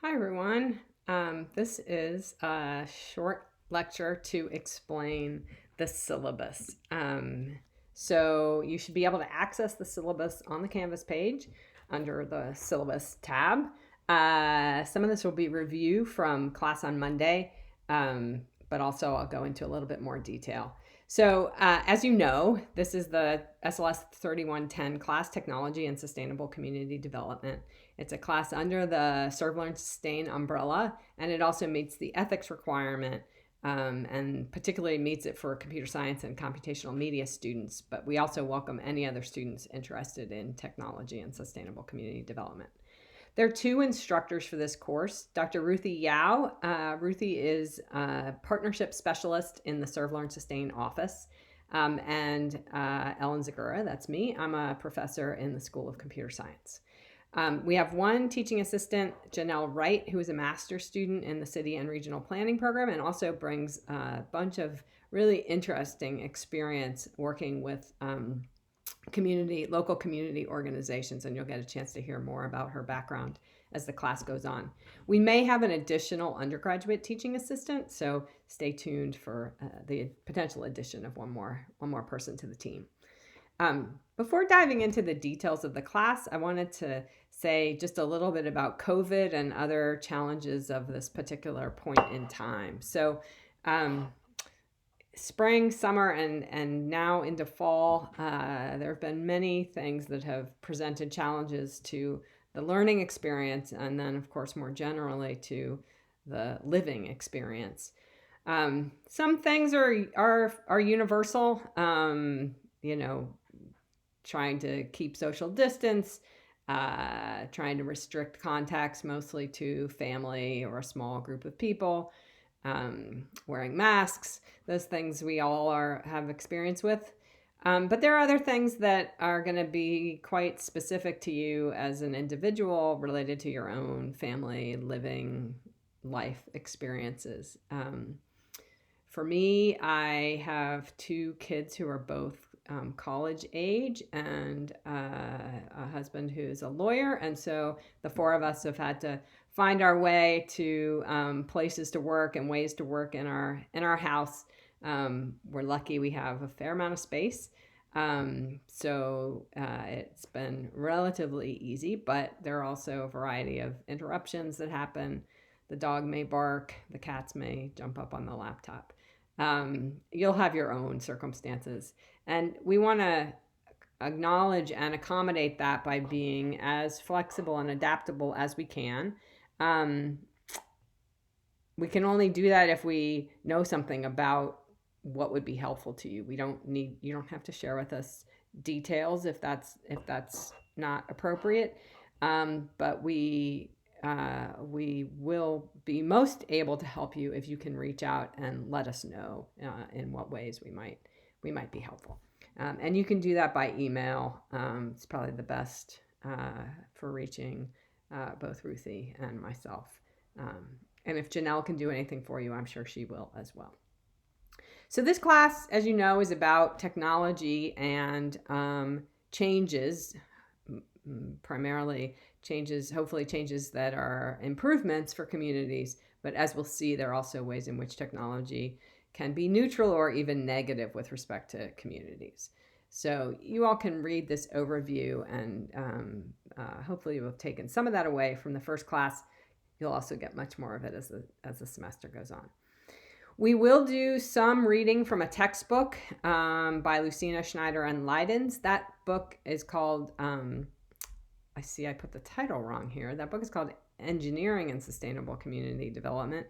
Hi, everyone. This is a short lecture to explain the syllabus. So you should be able to access the syllabus on the Canvas page under the syllabus tab. Some of this will be review from class on Monday, but also I'll go into a little bit more detail. So, as you know, this is the SLS 3110 class, Technology and Sustainable Community Development. It's a class under the Serve, Learn, Sustain umbrella, and it also meets the ethics requirement, and particularly meets it for computer science and computational media students. But we also welcome any other students interested in technology and sustainable community development. There are two instructors for this course. Dr. Ruthie Yao. Ruthie is a partnership specialist in the Serve, Learn, Sustain office. And Ellen Zegura, that's me. I'm a professor in the School of Computer Science. We have one teaching assistant, Janelle Wright, who is a master's student in the City and Regional Planning Program and also brings a bunch of really interesting experience working with local community organizations, and you'll get a chance to hear more about her background as the class goes on. We may have an additional undergraduate teaching assistant, so stay tuned for the potential addition of one more person to the team. Before diving into the details of the class, I wanted to say just a little bit about COVID and other challenges of this particular point in time. So, spring, summer, and now into fall, there have been many things that have presented challenges to the learning experience, and then, of course, more generally to the living experience. Some things are universal. You know, trying to keep social distance, trying to restrict contacts mostly to family or a small group of people, wearing masks, those things we all have experience with. But there are other things that are going to be quite specific to you as an individual related to your own family living life experiences. For me, I have two kids who are both college age and a husband who's a lawyer. And so the four of us have had to find our way to places to work and ways to work in our house. We're lucky we have a fair amount of space. So it's been relatively easy, but there are also a variety of interruptions that happen. The dog may bark, the cats may jump up on the laptop. You'll have your own circumstances. And we want to acknowledge and accommodate that by being as flexible and adaptable as we can. We can only do that if we know something about what would be helpful to you. You don't have to share with us details if that's not appropriate. But we will be most able to help you if you can reach out and let us know in what ways we might be helpful. And you can do that by email. It's probably the best for reaching both Ruthie and myself. And if Janelle can do anything for you, I'm sure she will as well. So this class, as you know, is about technology and changes, primarily hopefully changes that are improvements for communities. But as we'll see, there are also ways in which technology can be neutral or even negative with respect to communities. So you all can read this overview, and hopefully you'll have taken some of that away from the first class. You'll also get much more of it as the semester goes on. We will do some reading from a textbook by Lucina, Schneider, and Leidens. That book is called, I see I put the title wrong here. That book is called Engineering and Sustainable Community Development.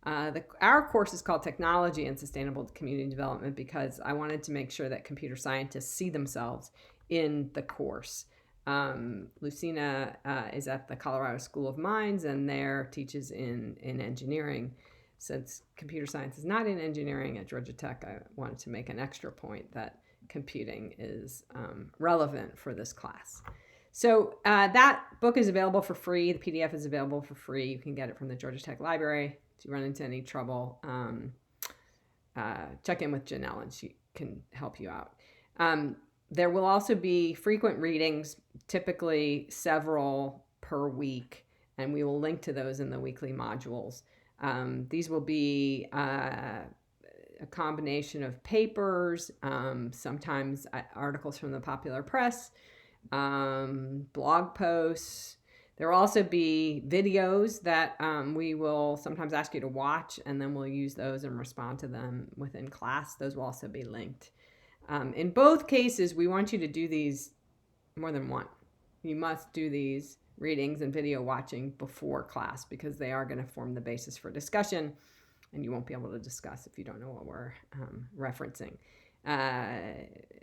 Our course is called Technology and Sustainable Community Development because I wanted to make sure that computer scientists see themselves in the course. Lucina is at the Colorado School of Mines and there teaches in engineering. Since computer science is not in engineering at Georgia Tech, I wanted to make an extra point that computing is relevant for this class. So that book is available for free. The PDF is available for free. You can get it from the Georgia Tech Library. If you run into any trouble, check in with Janelle and she can help you out. There will also be frequent readings, typically several per week, and we will link to those in the weekly modules. These will be a combination of papers, sometimes articles from the popular press, blog posts. There will also be videos that we will sometimes ask you to watch, and then we'll use those and respond to them within class. Those will also be linked. In both cases, we want you to do these more than one. You must do these readings and video watching before class, because they are going to form the basis for discussion, and you won't be able to discuss if you don't know what we're referencing.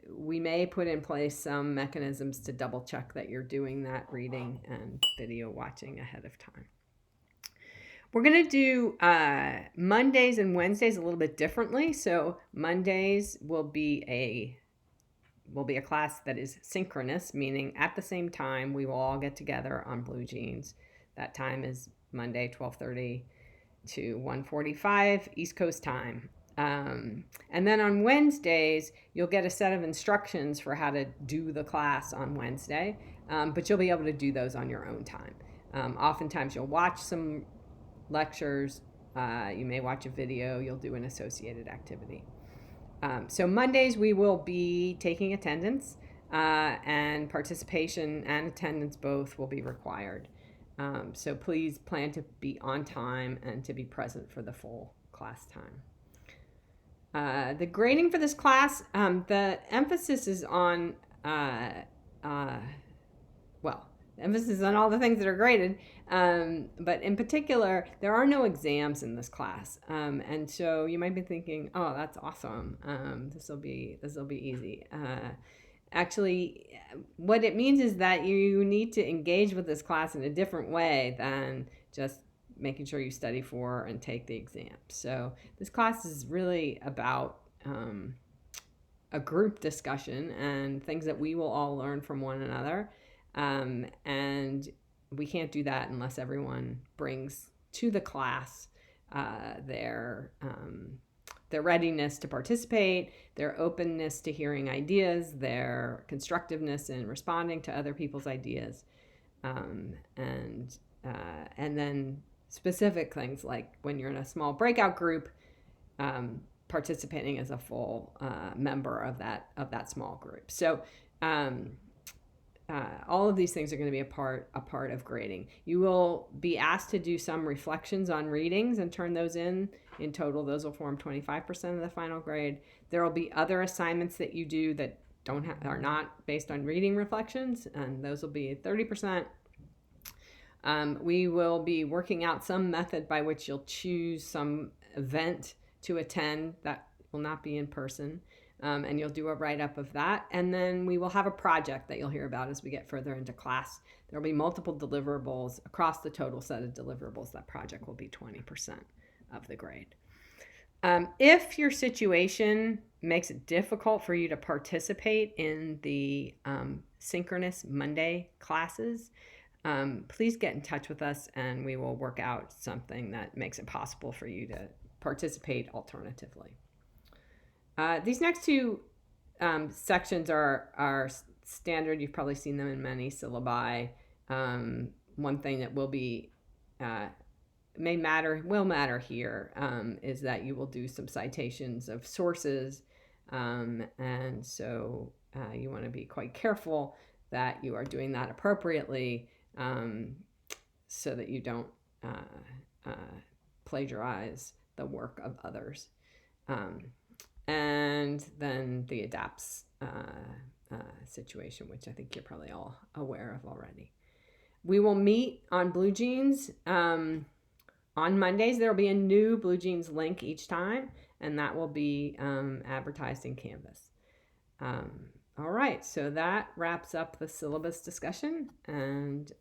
We may put in place some mechanisms to double check that you're doing that reading and video watching ahead of time. We're going to do Mondays and Wednesdays a little bit differently. So Mondays will be a class that is synchronous, meaning at the same time we will all get together on Blue Jeans. That time is Monday 12:30 to 1:45 East Coast time. And then on Wednesdays, you'll get a set of instructions for how to do the class on Wednesday, but you'll be able to do those on your own time. Oftentimes you'll watch some lectures, you may watch a video, you'll do an associated activity. So Mondays we will be taking attendance, and participation and attendance both will be required. So please plan to be on time and to be present for the full class time. The grading for this class, the emphasis is on, emphasis on all the things that are graded, but in particular, there are no exams in this class, and so you might be thinking, "Oh, that's awesome! This will be easy." Actually, what it means is that you need to engage with this class in a different way than just making sure you study for and take the exam. So this class is really about a group discussion and things that we will all learn from one another. And we can't do that unless everyone brings to the class their readiness to participate, their openness to hearing ideas, their constructiveness in responding to other people's ideas, and then specific things like when you're in a small breakout group, participating as a full member of that small group. So all of these things are going to be a part of grading. You will be asked to do some reflections on readings and turn those in. In total, those will form 25% of the final grade. There will be other assignments that you do that are not based on reading reflections, and those will be 30%. We will be working out some method by which you'll choose some event to attend that will not be in person. And you'll do a write-up of that. And then we will have a project that you'll hear about as we get further into class. There will be multiple deliverables across the total set of deliverables. That project will be 20% of the grade. If your situation makes it difficult for you to participate in the synchronous Monday classes, please get in touch with us and we will work out something that makes it possible for you to participate alternatively. These next two sections are standard. You've probably seen them in many syllabi. One thing that will matter here is that you will do some citations of sources, and so you want to be quite careful that you are doing that appropriately, so that you don't plagiarize the work of others. And then the adapts situation, which I think you're probably all aware of already. We will meet on Blue Jeans on Mondays. There will be a new Blue Jeans link each time, and that will be advertised in Canvas. All right, so that wraps up the syllabus discussion. And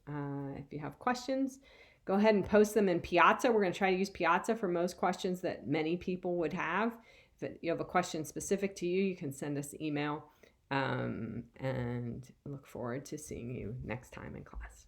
if you have questions, go ahead and post them in Piazza. We're going to try to use Piazza for most questions that many people would have. If you have a question specific to you, you can send us an email, and look forward to seeing you next time in class.